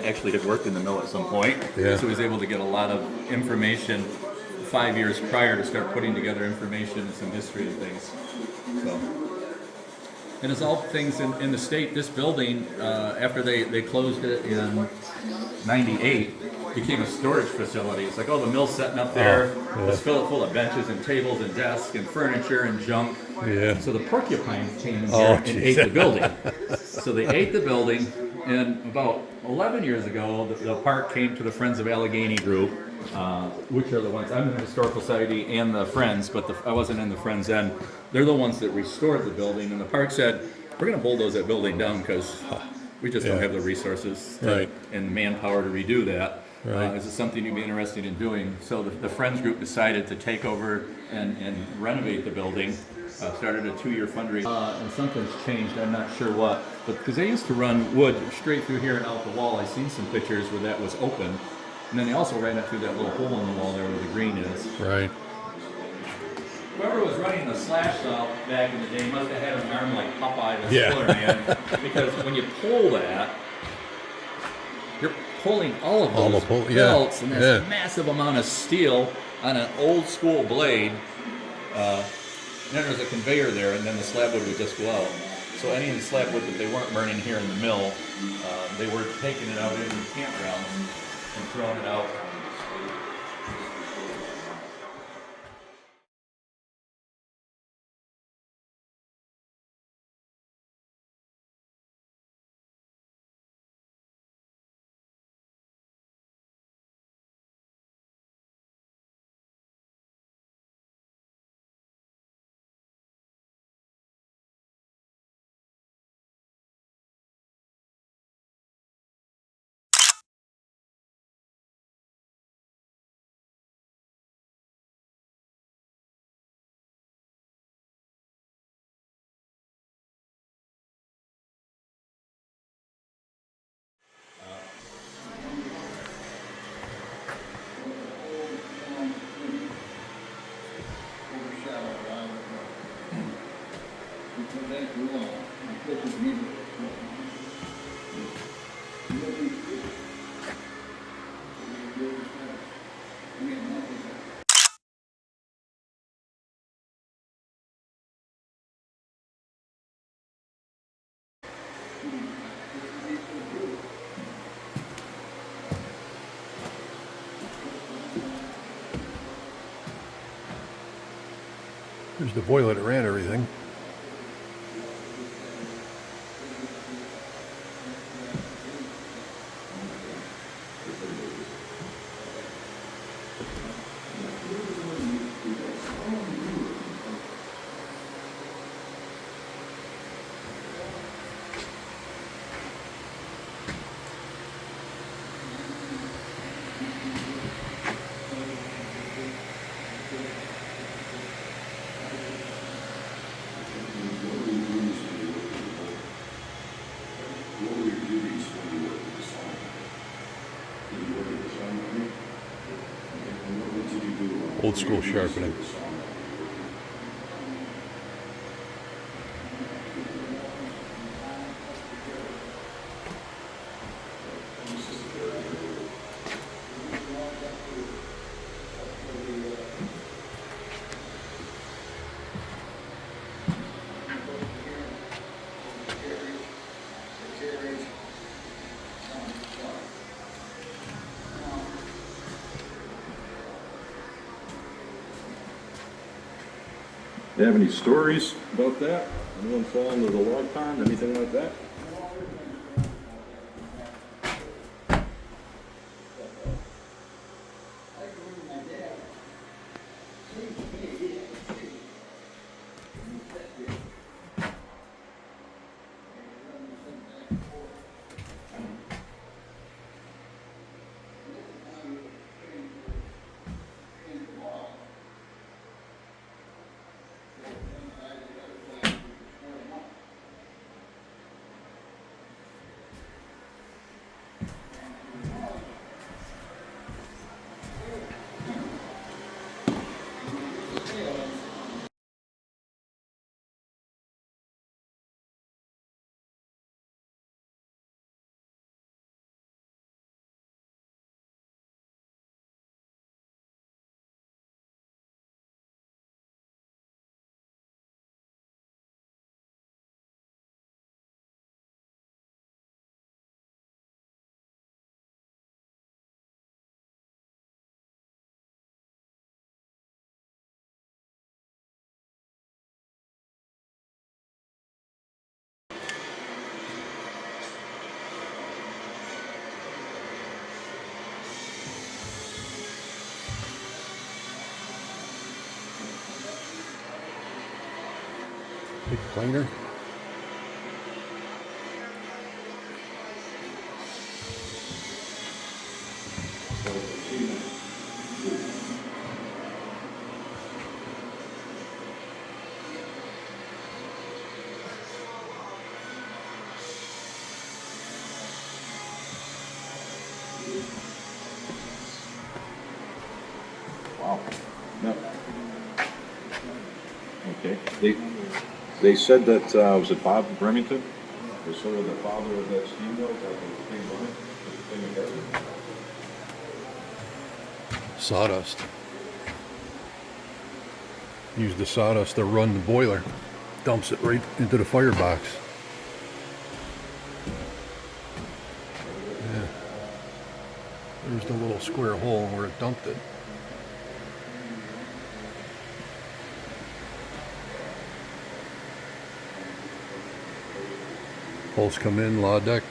that actually had worked in the mill at some point. Yeah. So he was able to get a lot of information 5 years prior to start putting together information and some history and things. So, and it's all things in the state. This building, after they closed it in '98, became a storage facility. It's like, oh, the mill's setting up there. yeah. Let's fill it full of benches and tables and desks and furniture and junk. Yeah. So the porcupines came in Oh, here and geez. ate the building. So they ate the building, and about 11 years ago, the park came to the Friends of Allegany group, which are the ones, I'm in the Historical Society and the Friends, but I wasn't in the Friends then. They're the ones that restored the building, and the park said, we're going to bulldoze that building down because we just don't Yeah. have the resources Right. and manpower to redo that. Right. Is it something you'd be interested in doing? So the Friends group decided to take over and renovate the building. Started a 2-year fundraiser. And something's changed, I'm not sure what. But because they used to run wood straight through here and out the wall. I've seen some pictures where that was open. And then they also ran it through that little hole in the wall there where the green is. Right. Whoever was running the slash saw back in the day must have had an arm like Popeye the Yeah. Sailor Man. Because when you pull that, you're pulling all of All those the pull- yeah. belts and this Yeah. massive amount of steel on an old school blade. And then there's a conveyor there, and then the slab wood would just go out. So any of the slab wood that they weren't burning here in the mill, they were taking it out in the campgrounds and throwing it out. There's the boiler that ran everything. Old school sharpening. Do you have any stories about that? Anyone fall into the log pond, anything like that? Big planer. Wow. No. Okay. They said that, was it Bob Remington? Was sort of the father of that steamboat, that was the thing running, the thing together. Sawdust. Use the sawdust to run the boiler. Dumps it right into the firebox. Yeah. There's the little square hole where it dumped it. Holes come in, law deck.